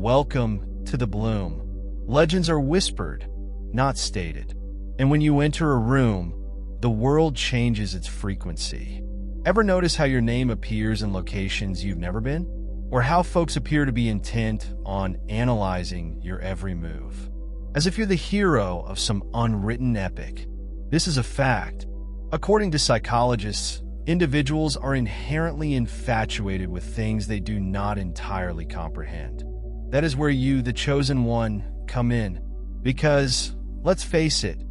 Welcome to the Bloom. Legends are whispered, not stated. And when you enter a room, the world changes its frequency. Ever notice how your name appears in locations you've never been? Or how folks appear to be intent on analyzing your every move? As if you're the hero of some unwritten epic. This is a fact. According to psychologists, individuals are inherently infatuated with things they do not entirely comprehend. That is where you, the chosen one, come in. Because, let's face it,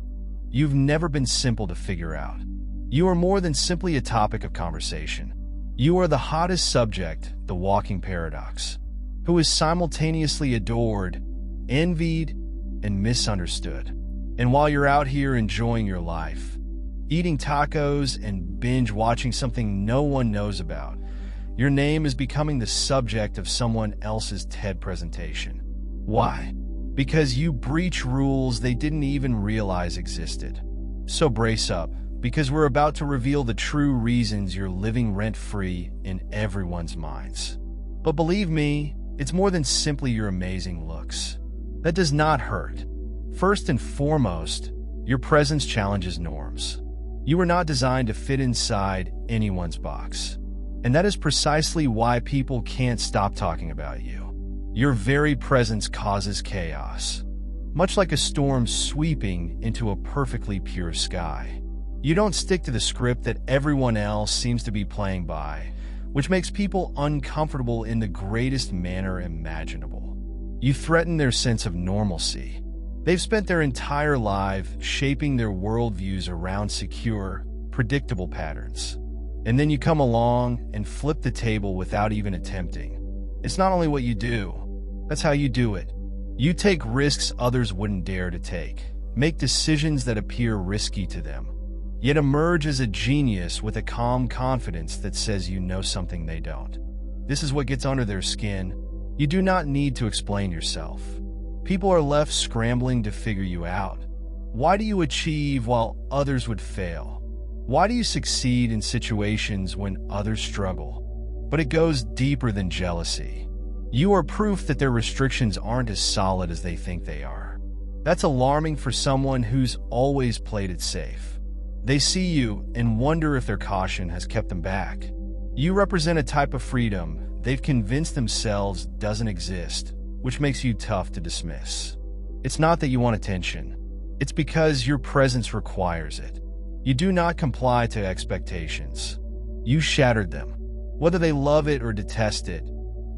you've never been simple to figure out. You are more than simply a topic of conversation. You are the hottest subject, the walking paradox, who is simultaneously adored, envied, and misunderstood. And while you're out here enjoying your life, eating tacos and binge watching something no one knows about, your name is becoming the subject of someone else's TED presentation. Why? Because you breach rules they didn't even realize existed. So brace up, because we're about to reveal the true reasons you're living rent-free in everyone's minds. But believe me, it's more than simply your amazing looks. That does not hurt. First and foremost, your presence challenges norms. You are not designed to fit inside anyone's box. And that is precisely why people can't stop talking about you. Your very presence causes chaos, much like a storm sweeping into a perfectly pure sky. You don't stick to the script that everyone else seems to be playing by, which makes people uncomfortable in the greatest manner imaginable. You threaten their sense of normalcy. They've spent their entire life shaping their worldviews around secure, predictable patterns. And then you come along and flip the table without even attempting. It's not only what you do, that's how you do it. You take risks others wouldn't dare to take, make decisions that appear risky to them, yet emerge as a genius with a calm confidence that says you know something they don't. This is what gets under their skin. You do not need to explain yourself. People are left scrambling to figure you out. Why do you achieve while others would fail? Why do you succeed in situations when others struggle? But it goes deeper than jealousy. You are proof that their restrictions aren't as solid as they think they are. That's alarming for someone who's always played it safe. They see you and wonder if their caution has kept them back. You represent a type of freedom they've convinced themselves doesn't exist, which makes you tough to dismiss. It's not that you want attention. It's because your presence requires it. You do not comply to expectations. You shattered them. Whether they love it or detest it,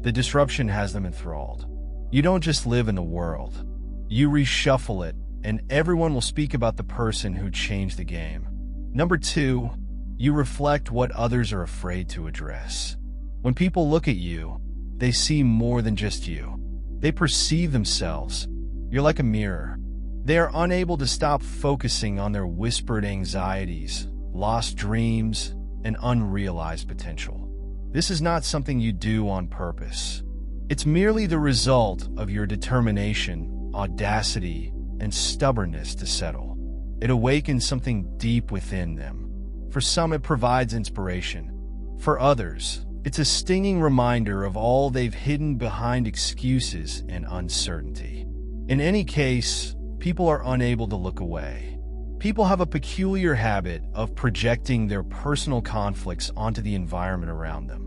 the disruption has them enthralled. You don't just live in the world. You reshuffle it, and everyone will speak about the person who changed the game. Number 2, you reflect what others are afraid to address. When people look at you, they see more than just you. They perceive themselves. You're like a mirror. They are unable to stop focusing on their whispered anxieties, lost dreams, and unrealized potential. This is not something you do on purpose. It's merely the result of your determination, audacity, and stubbornness to settle. It awakens something deep within them. For some, it provides inspiration. For others, it's a stinging reminder of all they've hidden behind excuses and uncertainty. In any case, people are unable to look away. People have a peculiar habit of projecting their personal conflicts onto the environment around them.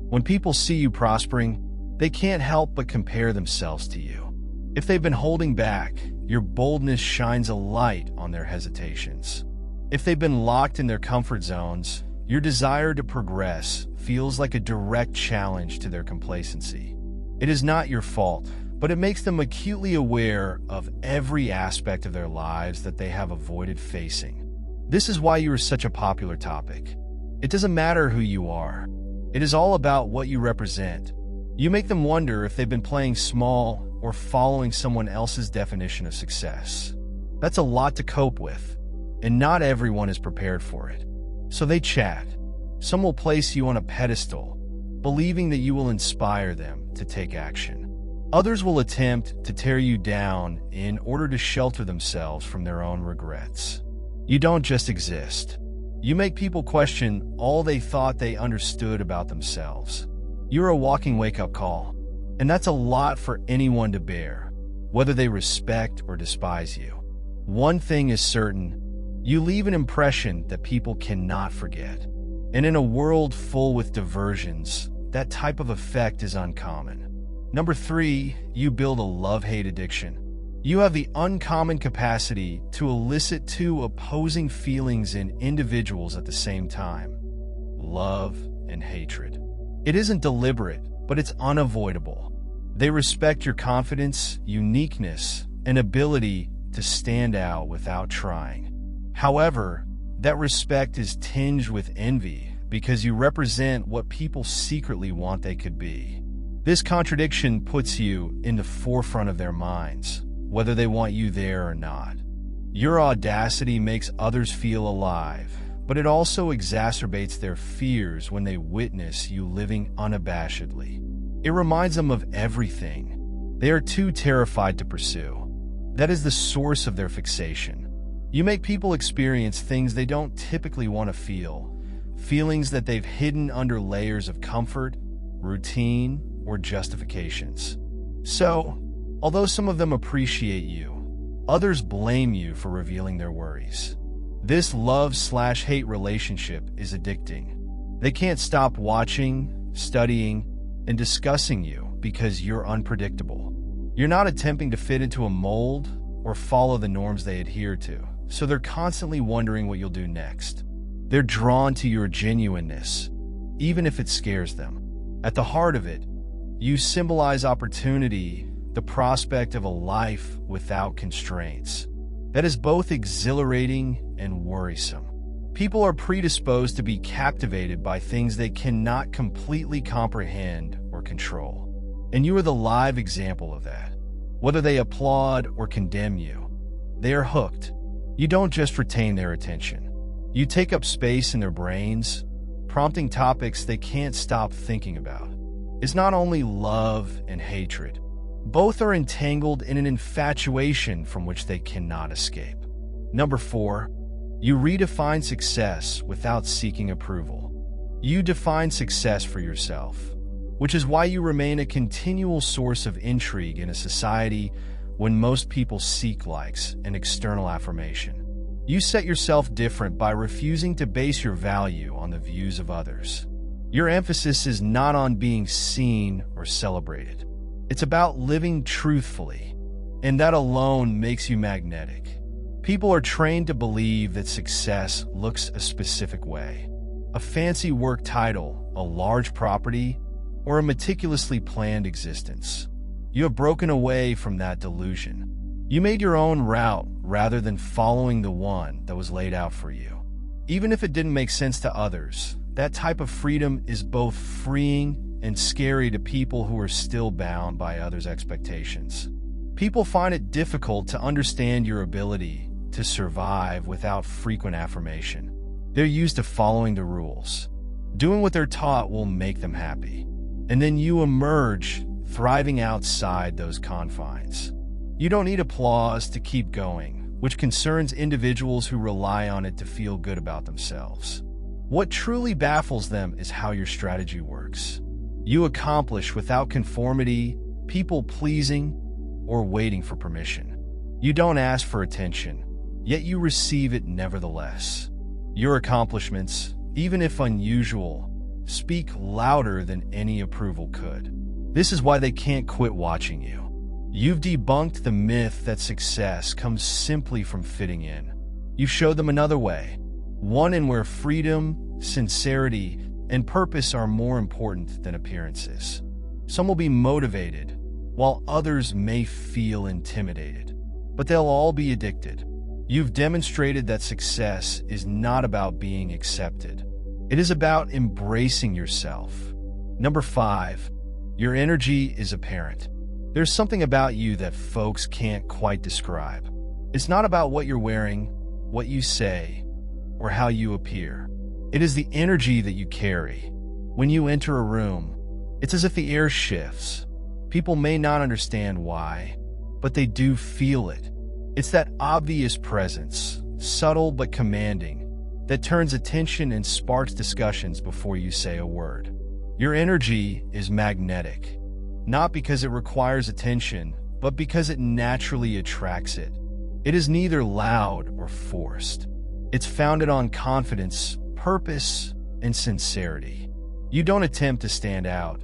When people see you prospering, they can't help but compare themselves to you. If they've been holding back, your boldness shines a light on their hesitations. If they've been locked in their comfort zones, your desire to progress feels like a direct challenge to their complacency. It is not your fault, but it makes them acutely aware of every aspect of their lives that they have avoided facing. This is why you are such a popular topic. It doesn't matter who you are. It is all about what you represent. You make them wonder if they've been playing small or following someone else's definition of success. That's a lot to cope with, and not everyone is prepared for it. So they chat. Some will place you on a pedestal, believing that you will inspire them to take action. Others will attempt to tear you down in order to shelter themselves from their own regrets. You don't just exist. You make people question all they thought they understood about themselves. You're a walking wake-up call. And that's a lot for anyone to bear, whether they respect or despise you. One thing is certain, you leave an impression that people cannot forget. And in a world full with diversions, that type of effect is uncommon. Number 3, you build a love-hate addiction. You have the uncommon capacity to elicit two opposing feelings in individuals at the same time: love and hatred. It isn't deliberate, but it's unavoidable. They respect your confidence, uniqueness, and ability to stand out without trying. However, that respect is tinged with envy because you represent what people secretly want they could be. This contradiction puts you in the forefront of their minds, whether they want you there or not. Your audacity makes others feel alive, but it also exacerbates their fears when they witness you living unabashedly. It reminds them of everything they are too terrified to pursue. That is the source of their fixation. You make people experience things they don't typically want to feel, feelings that they've hidden under layers of comfort, routine, or justifications. So, although some of them appreciate you, others blame you for revealing their worries. This love/hate relationship is addicting. They can't stop watching, studying, and discussing you because you're unpredictable. You're not attempting to fit into a mold or follow the norms they adhere to, so they're constantly wondering what you'll do next. They're drawn to your genuineness, even if it scares them. At the heart of it, you symbolize opportunity, the prospect of a life without constraints. That is both exhilarating and worrisome. People are predisposed to be captivated by things they cannot completely comprehend or control. And you are the live example of that. Whether they applaud or condemn you, they are hooked. You don't just retain their attention. You take up space in their brains, prompting topics they can't stop thinking about. It's not only love and hatred. Both are entangled in an infatuation from which they cannot escape. Number 4, you redefine success without seeking approval. You define success for yourself, which is why you remain a continual source of intrigue in a society when most people seek likes and external affirmation. You set yourself different by refusing to base your value on the views of others. Your emphasis is not on being seen or celebrated. It's about living truthfully, and that alone makes you magnetic. People are trained to believe that success looks a specific way. A fancy work title, a large property, or a meticulously planned existence. You have broken away from that delusion. You made your own route rather than following the one that was laid out for you. Even if it didn't make sense to others, that type of freedom is both freeing and scary to people who are still bound by others' expectations. People find it difficult to understand your ability to survive without frequent affirmation. They're used to following the rules. Doing what they're taught will make them happy. And then you emerge, thriving outside those confines. You don't need applause to keep going, which concerns individuals who rely on it to feel good about themselves. What truly baffles them is how your strategy works. You accomplish without conformity, people-pleasing, or waiting for permission. You don't ask for attention, yet you receive it nevertheless. Your accomplishments, even if unusual, speak louder than any approval could. This is why they can't quit watching you. You've debunked the myth that success comes simply from fitting in. You've showed them another way, one in where freedom, sincerity, and purpose are more important than appearances. Some will be motivated, while others may feel intimidated, but they'll all be addicted. You've demonstrated that success is not about being accepted. It is about embracing yourself. Number 5, your energy is apparent. There's something about you that folks can't quite describe. It's not about what you're wearing, what you say, or how you appear. It is the energy that you carry. When you enter a room, it's as if the air shifts. People may not understand why, but they do feel it. It's that obvious presence, subtle but commanding, that turns attention and sparks discussions before you say a word. Your energy is magnetic. not because it requires attention, but because it naturally attracts it. It is neither loud or forced. It's founded on confidence, purpose, and sincerity. You don't attempt to stand out,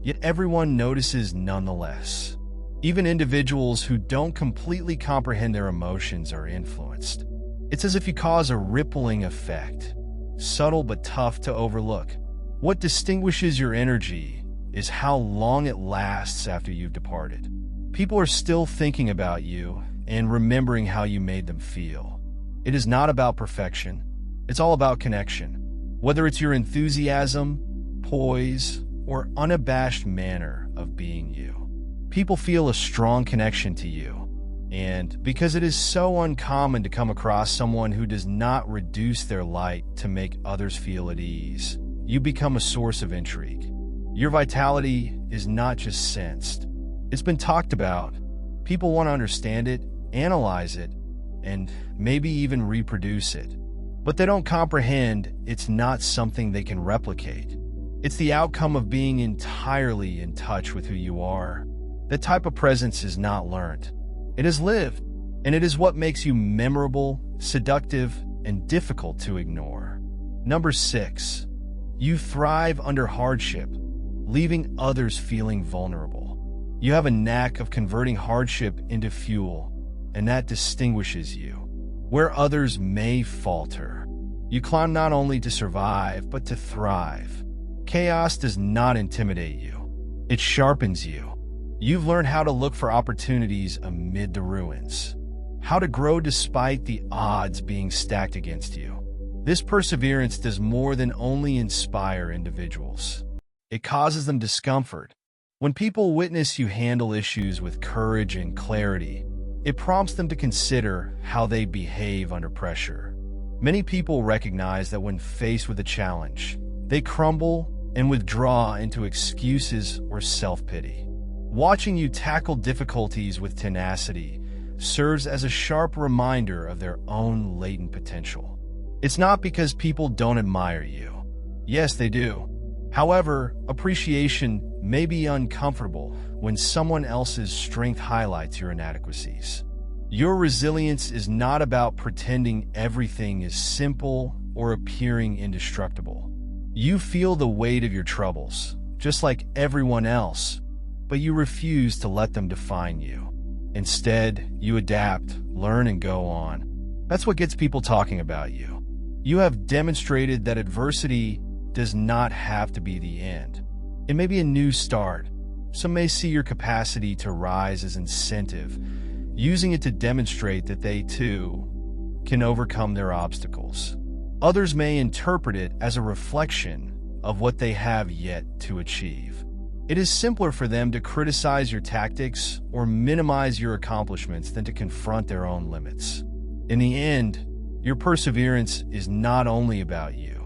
yet everyone notices nonetheless. Even individuals who don't completely comprehend their emotions are influenced. It's as if you cause a rippling effect, subtle but tough to overlook. What distinguishes your energy is how long it lasts after you've departed. People are still thinking about you and remembering how you made them feel. It is not about perfection. It's all about connection. Whether it's your enthusiasm, poise, or unabashed manner of being you. People feel a strong connection to you. And because it is so uncommon to come across someone who does not reduce their light to make others feel at ease, you become a source of intrigue. Your vitality is not just sensed. It's been talked about. People want to understand it, analyze it, and maybe even reproduce it. But they don't comprehend it's not something they can replicate. It's the outcome of being entirely in touch with who you are. That type of presence is not learned. It is lived, and it is what makes you memorable, seductive, and difficult to ignore. Number 6, you thrive under hardship, leaving others feeling vulnerable. You have a knack of converting hardship into fuel, and that distinguishes you. Where others may falter, you climb not only to survive, but to thrive. Chaos does not intimidate you. It sharpens you. You've learned how to look for opportunities amid the ruins, how to grow despite the odds being stacked against you. This perseverance does more than only inspire individuals. It causes them discomfort. When people witness you handle issues with courage and clarity, it prompts them to consider how they behave under pressure. Many people recognize that when faced with a challenge, they crumble and withdraw into excuses or self-pity. Watching you tackle difficulties with tenacity serves as a sharp reminder of their own latent potential. It's not because people don't admire you. Yes, they do. However, appreciation may be uncomfortable when someone else's strength highlights your inadequacies. Your resilience is not about pretending everything is simple or appearing indestructible. You feel the weight of your troubles, just like everyone else, but you refuse to let them define you. Instead, you adapt, learn, and go on. That's what gets people talking about you. You have demonstrated that adversity does not have to be the end. It may be a new start. Some may see your capacity to rise as incentive, using it to demonstrate that they, too, can overcome their obstacles. Others may interpret it as a reflection of what they have yet to achieve. It is simpler for them to criticize your tactics or minimize your accomplishments than to confront their own limits. In the end, your perseverance is not only about you.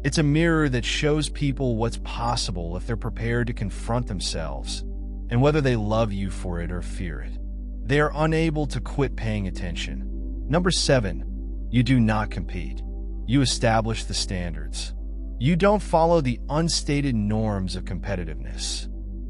It's a mirror that shows people what's possible if they're prepared to confront themselves, and whether they love you for it or fear it. They are unable to quit paying attention. Number 7, you do not compete. You establish the standards. You don't follow the unstated norms of competitiveness,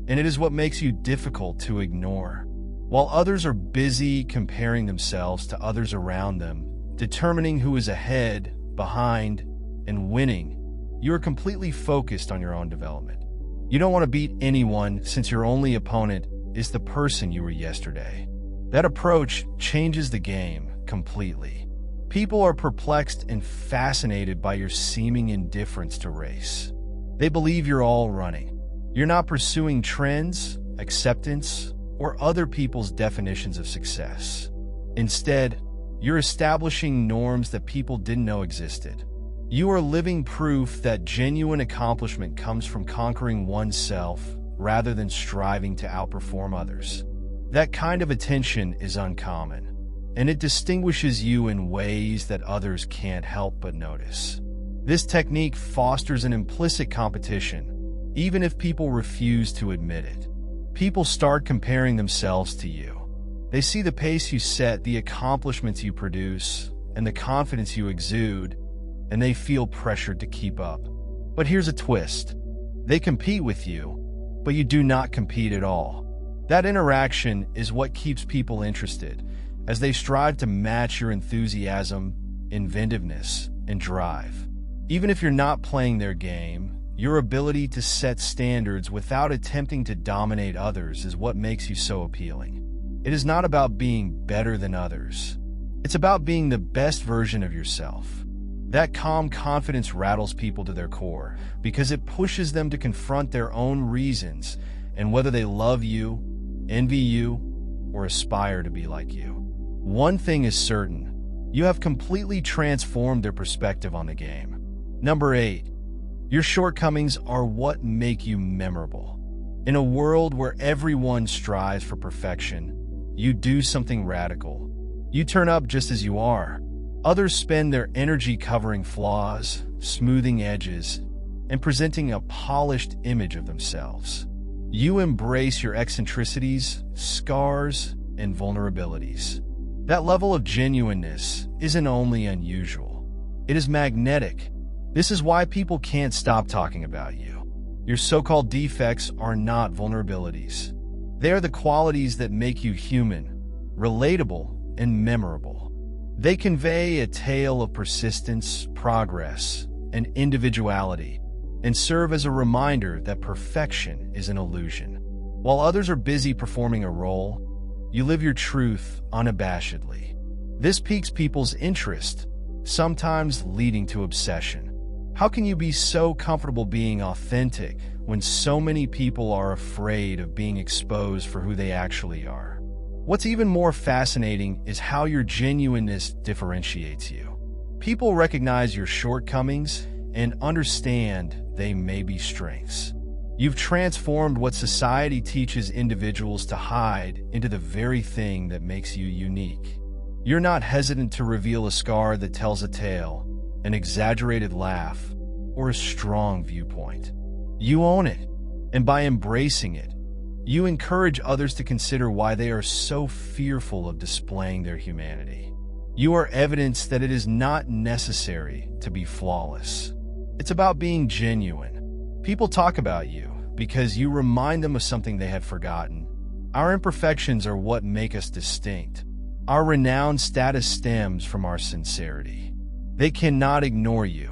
and it is what makes you difficult to ignore. While others are busy comparing themselves to others around them, determining who is ahead, behind, and winning, you are completely focused on your own development. You don't want to beat anyone since your only opponent is the person you were yesterday. That approach changes the game completely. People are perplexed and fascinated by your seeming indifference to race. They believe you're all running. You're not pursuing trends, acceptance, or other people's definitions of success. Instead, you're establishing norms that people didn't know existed. You are living proof that genuine accomplishment comes from conquering oneself rather than striving to outperform others. That kind of attention is uncommon, and it distinguishes you in ways that others can't help but notice. This technique fosters an implicit competition, even if people refuse to admit it. People start comparing themselves to you. They see the pace you set, the accomplishments you produce, and the confidence you exude, and they feel pressured to keep up. But here's a twist. They compete with you, but you do not compete at all. That interaction is what keeps people interested, as they strive to match your enthusiasm, inventiveness, and drive. Even if you're not playing their game, your ability to set standards without attempting to dominate others is what makes you so appealing. It is not about being better than others. It's about being the best version of yourself. That calm confidence rattles people to their core because it pushes them to confront their own reasons and whether they love you, envy you, or aspire to be like you. One thing is certain: you have completely transformed their perspective on the game. Number 8. Your shortcomings are what make you memorable. In a world where everyone strives for perfection, you do something radical. You turn up just as you are. Others spend their energy covering flaws, smoothing edges, and presenting a polished image of themselves. You embrace your eccentricities, scars, and vulnerabilities. That level of genuineness isn't only unusual, it is magnetic. This is why people can't stop talking about you. Your so-called defects are not vulnerabilities. They are the qualities that make you human, relatable, and memorable. They convey a tale of persistence, progress, and individuality, and serve as a reminder that perfection is an illusion. While others are busy performing a role, you live your truth unabashedly. This piques people's interest, sometimes leading to obsession. How can you be so comfortable being authentic when so many people are afraid of being exposed for who they actually are? What's even more fascinating is how your genuineness differentiates you. People recognize your shortcomings and understand they may be strengths. You've transformed what society teaches individuals to hide into the very thing that makes you unique. You're not hesitant to reveal a scar that tells a tale, an exaggerated laugh, or a strong viewpoint. You own it, and by embracing it, you encourage others to consider why they are so fearful of displaying their humanity. You are evidence that it is not necessary to be flawless. It's about being genuine. People talk about you because you remind them of something they had forgotten. Our imperfections are what make us distinct. Our renowned status stems from our sincerity. They cannot ignore you,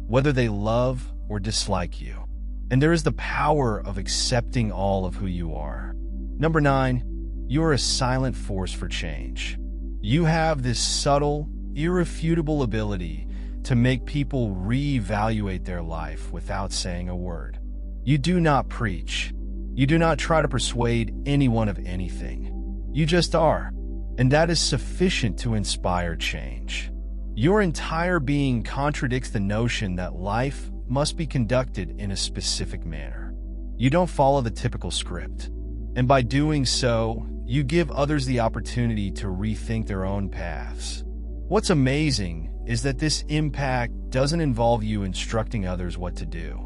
whether they love or dislike you. And there is the power of accepting all of who you are. Number 9, you are a silent force for change. You have this subtle, irrefutable ability to make people reevaluate their life without saying a word. You do not preach. You do not try to persuade anyone of anything. You just are, and that is sufficient to inspire change. Your entire being contradicts the notion that life must be conducted in a specific manner. You don't follow the typical script, and by doing so, you give others the opportunity to rethink their own paths. What's amazing is that this impact doesn't involve you instructing others what to do.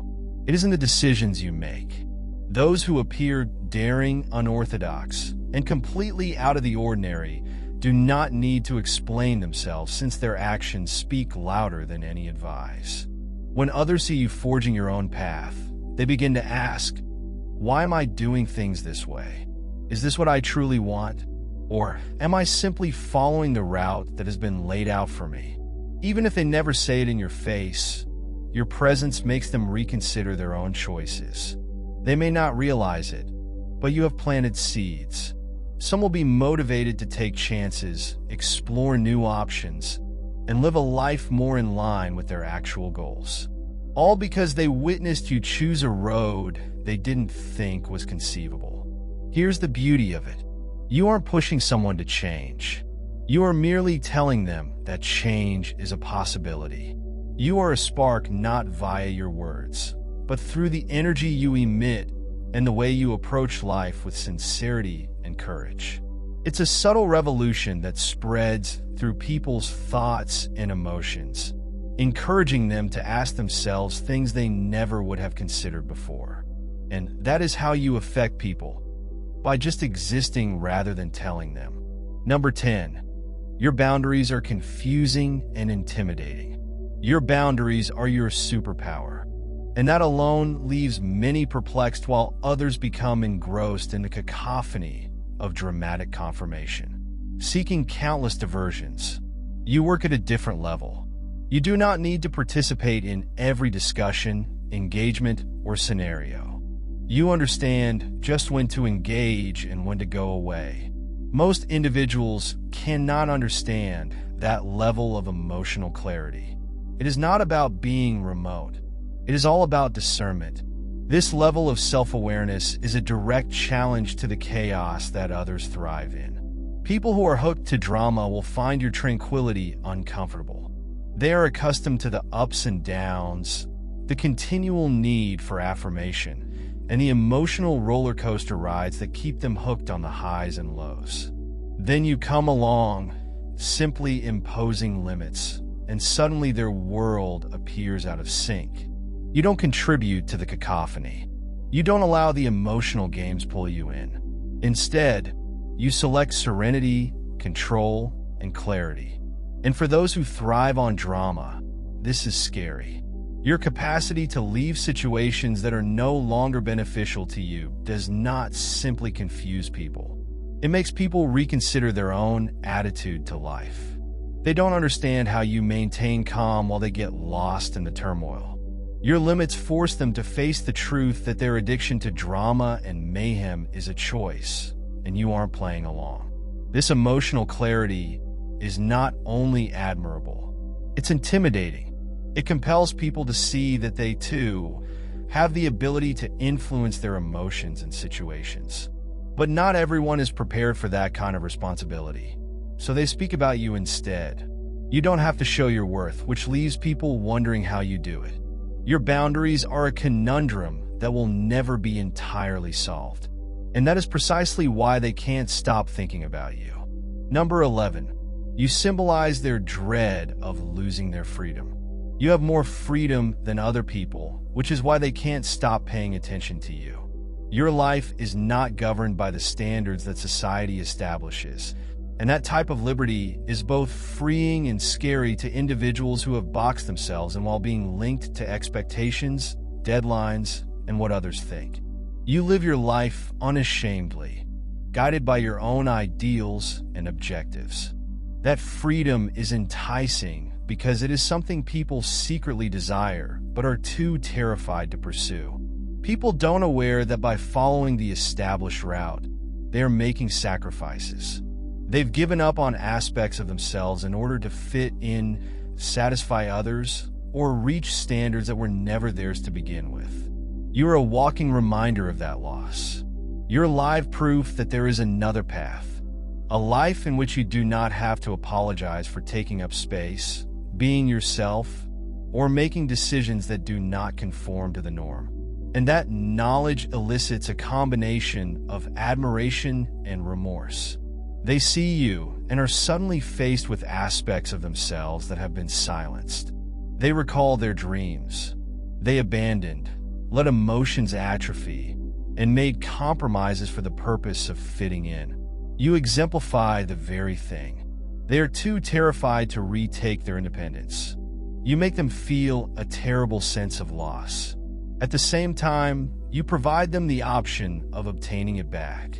It is in the decisions you make. Those who appear daring, unorthodox, and completely out of the ordinary do not need to explain themselves, since their actions speak louder than any advice. When others see you forging your own path, they begin to ask, why am I doing things this way? Is this what I truly want? Or am I simply following the route that has been laid out for me? Even if they never say it in your face, your presence makes them reconsider their own choices. They may not realize it, but you have planted seeds. Some will be motivated to take chances, explore new options, and live a life more in line with their actual goals. All because they witnessed you choose a road they didn't think was conceivable. Here's the beauty of it. You aren't pushing someone to change. You are merely telling them that change is a possibility. You are a spark not via your words, but through the energy you emit and the way you approach life with sincerity and courage. It's a subtle revolution that spreads through people's thoughts and emotions, encouraging them to ask themselves things they never would have considered before. And that is how you affect people, by just existing rather than telling them. Number 10, your boundaries are confusing and intimidating. Your boundaries are your superpower. And that alone leaves many perplexed while others become engrossed in the cacophony of dramatic confirmation, seeking countless diversions. You work at a different level. You do not need to participate in every discussion, engagement, or scenario. You understand just when to engage and when to go away. Most individuals cannot understand that level of emotional clarity. It is not about being remote. It is all about discernment. This level of self-awareness is a direct challenge to the chaos that others thrive in. People who are hooked to drama will find your tranquility uncomfortable. They are accustomed to the ups and downs, the continual need for affirmation, and the emotional roller coaster rides that keep them hooked on the highs and lows. Then you come along, simply imposing limits, and suddenly their world appears out of sync. You don't contribute to the cacophony. You don't allow the emotional games pull you in. Instead, you select serenity, control, and clarity. And for those who thrive on drama, this is scary. Your capacity to leave situations that are no longer beneficial to you does not simply confuse people. It makes people reconsider their own attitude to life. They don't understand how you maintain calm while they get lost in the turmoil. Your limits force them to face the truth that their addiction to drama and mayhem is a choice, and you aren't playing along. This emotional clarity is not only admirable, it's intimidating. It compels people to see that they, too, have the ability to influence their emotions and situations. But not everyone is prepared for that kind of responsibility, so they speak about you instead. You don't have to show your worth, which leaves people wondering how you do it. Your boundaries are a conundrum that will never be entirely solved. And that is precisely why they can't stop thinking about you. Number 11. You symbolize their dread of losing their freedom. You have more freedom than other people, which is why they can't stop paying attention to you. Your life is not governed by the standards that society establishes. And that type of liberty is both freeing and scary to individuals who have boxed themselves in while being linked to expectations, deadlines, and what others think. You live your life unashamedly, guided by your own ideals and objectives. That freedom is enticing because it is something people secretly desire but are too terrified to pursue. People don't aware that by following the established route, they are making sacrifices. They've given up on aspects of themselves in order to fit in, satisfy others, or reach standards that were never theirs to begin with. You're a walking reminder of that loss. You're live proof that there is another path, a life in which you do not have to apologize for taking up space, being yourself, or making decisions that do not conform to the norm. And that knowledge elicits a combination of admiration and remorse. They see you and are suddenly faced with aspects of themselves that have been silenced. They recall their dreams. They abandoned, let emotions atrophy, and made compromises for the purpose of fitting in. You exemplify the very thing. They are too terrified to retake their independence. You make them feel a terrible sense of loss. At the same time, you provide them the option of obtaining it back.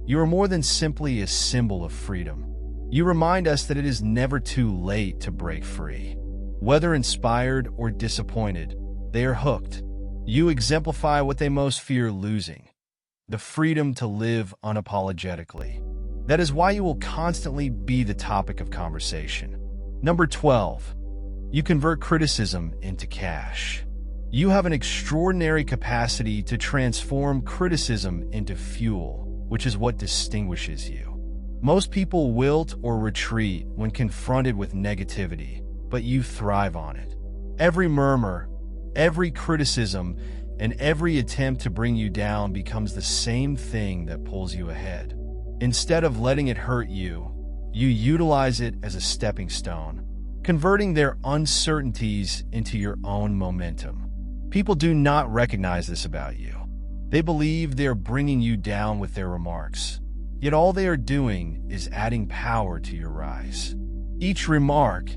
You are more than simply a symbol of freedom. You remind us that it is never too late to break free. Whether inspired or disappointed, they are hooked. You exemplify what they most fear losing: the freedom to live unapologetically. That is why you will constantly be the topic of conversation. Number 12. You convert criticism into cash. You have an extraordinary capacity to transform criticism into fuel, which is what distinguishes you. Most people wilt or retreat when confronted with negativity, but you thrive on it. Every murmur, every criticism, and every attempt to bring you down becomes the same thing that pulls you ahead. Instead of letting it hurt you, you utilize it as a stepping stone, converting their uncertainties into your own momentum. People do not recognize this about you. They believe they are bringing you down with their remarks, yet all they are doing is adding power to your rise. Each remark,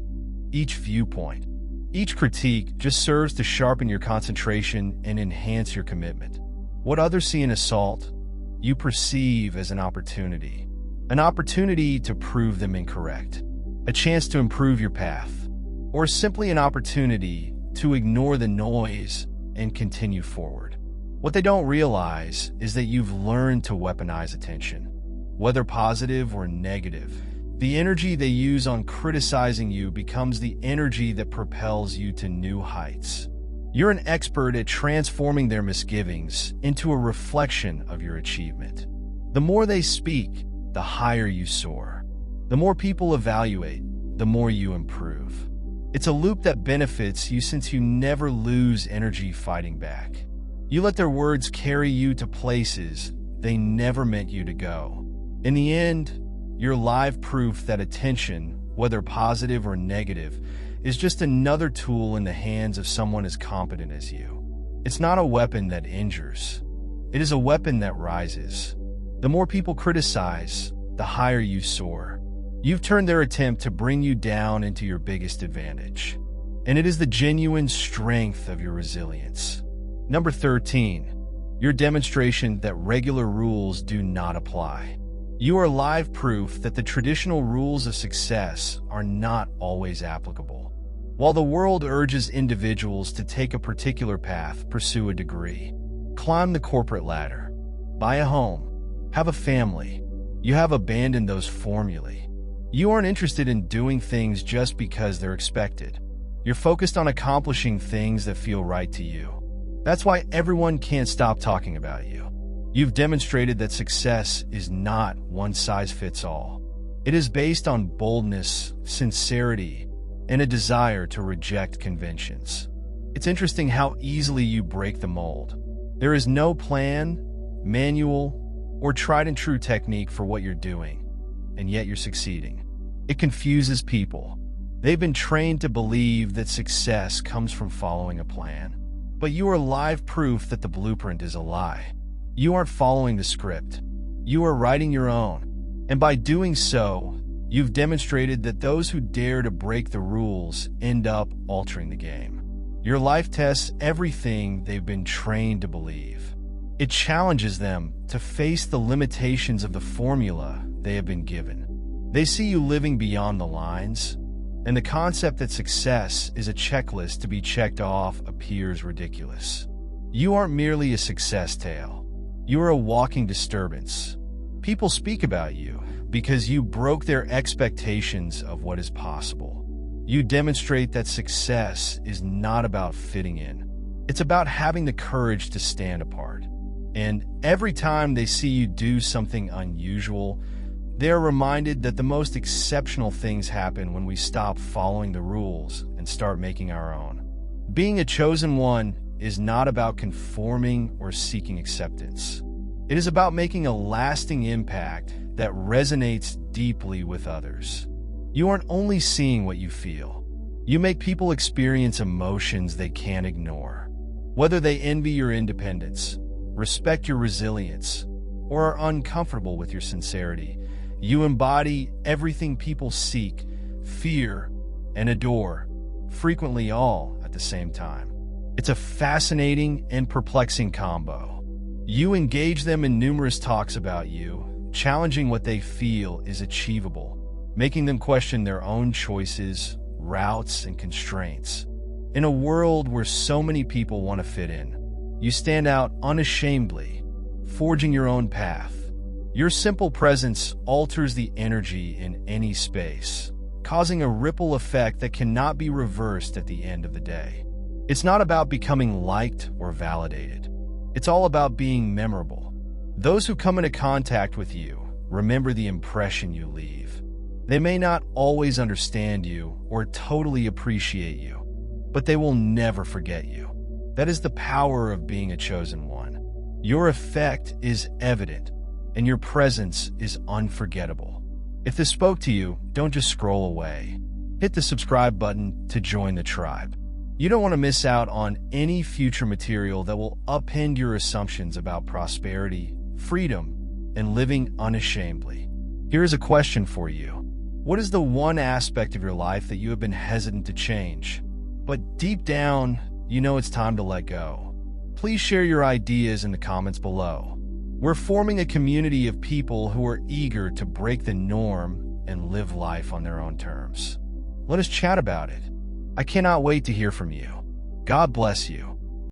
each viewpoint, Each critique just serves to sharpen your concentration and enhance your commitment. What others see in assault, you perceive as an opportunity. An opportunity to prove them incorrect. A chance to improve your path. Or simply an opportunity to ignore the noise and continue forward. What they don't realize is that you've learned to weaponize attention. Whether positive or negative, the energy they use on criticizing you becomes the energy that propels you to new heights. You're an expert at transforming their misgivings into a reflection of your achievement. The more they speak, the higher you soar. The more people evaluate, the more you improve. It's a loop that benefits you since you never lose energy fighting back. You let their words carry you to places they never meant you to go. In the end, you're live proof that attention, whether positive or negative, is just another tool in the hands of someone as competent as you. It's not a weapon that injures. It is a weapon that rises. The more people criticize, the higher you soar. You've turned their attempt to bring you down into your biggest advantage. And it is the genuine strength of your resilience. Number 13, your demonstration that regular rules do not apply. You are live proof that the traditional rules of success are not always applicable. While the world urges individuals to take a particular path, pursue a degree, climb the corporate ladder, buy a home, have a family, you have abandoned those formulae. You aren't interested in doing things just because they're expected. You're focused on accomplishing things that feel right to you. That's why everyone can't stop talking about you. You've demonstrated that success is not one size fits all. It is based on boldness, sincerity, and a desire to reject conventions. It's interesting how easily you break the mold. There is no plan, manual, or tried and true technique for what you're doing, and yet you're succeeding. It confuses people. They've been trained to believe that success comes from following a plan. But you are live proof that the blueprint is a lie. You aren't following the script. You are writing your own. And by doing so, you've demonstrated that those who dare to break the rules end up altering the game. Your life tests everything they've been trained to believe. It challenges them to face the limitations of the formula they have been given. They see you living beyond the lines, and the concept that success is a checklist to be checked off appears ridiculous. You aren't merely a success tale. You are a walking disturbance. People speak about you because you broke their expectations of what is possible. You demonstrate that success is not about fitting in. It's about having the courage to stand apart. And every time they see you do something unusual, they are reminded that the most exceptional things happen when we stop following the rules and start making our own. Being a chosen one is not about conforming or seeking acceptance. It is about making a lasting impact that resonates deeply with others. You aren't only seeing what you feel. You make people experience emotions they can't ignore. Whether they envy your independence, respect your resilience, or are uncomfortable with your sincerity, you embody everything people seek, fear, and adore, frequently all at the same time. It's a fascinating and perplexing combo. You engage them in numerous talks about you, challenging what they feel is achievable, making them question their own choices, routes, and constraints. In a world where so many people want to fit in, you stand out unashamedly, forging your own path. Your simple presence alters the energy in any space, causing a ripple effect that cannot be reversed at the end of the day. It's not about becoming liked or validated. It's all about being memorable. Those who come into contact with you remember the impression you leave. They may not always understand you or totally appreciate you, but they will never forget you. That is the power of being a chosen one. Your effect is evident, and your presence is unforgettable. If this spoke to you, don't just scroll away. Hit the subscribe button to join the tribe. You don't want to miss out on any future material that will upend your assumptions about prosperity, freedom, and living unashamedly. Here's a question for you. What is the one aspect of your life that you have been hesitant to change? but deep down, you know it's time to let go. Please share your ideas in the comments below. We're forming a community of people who are eager to break the norm and live life on their own terms. Let us chat about it. I cannot wait to hear from you. God bless you.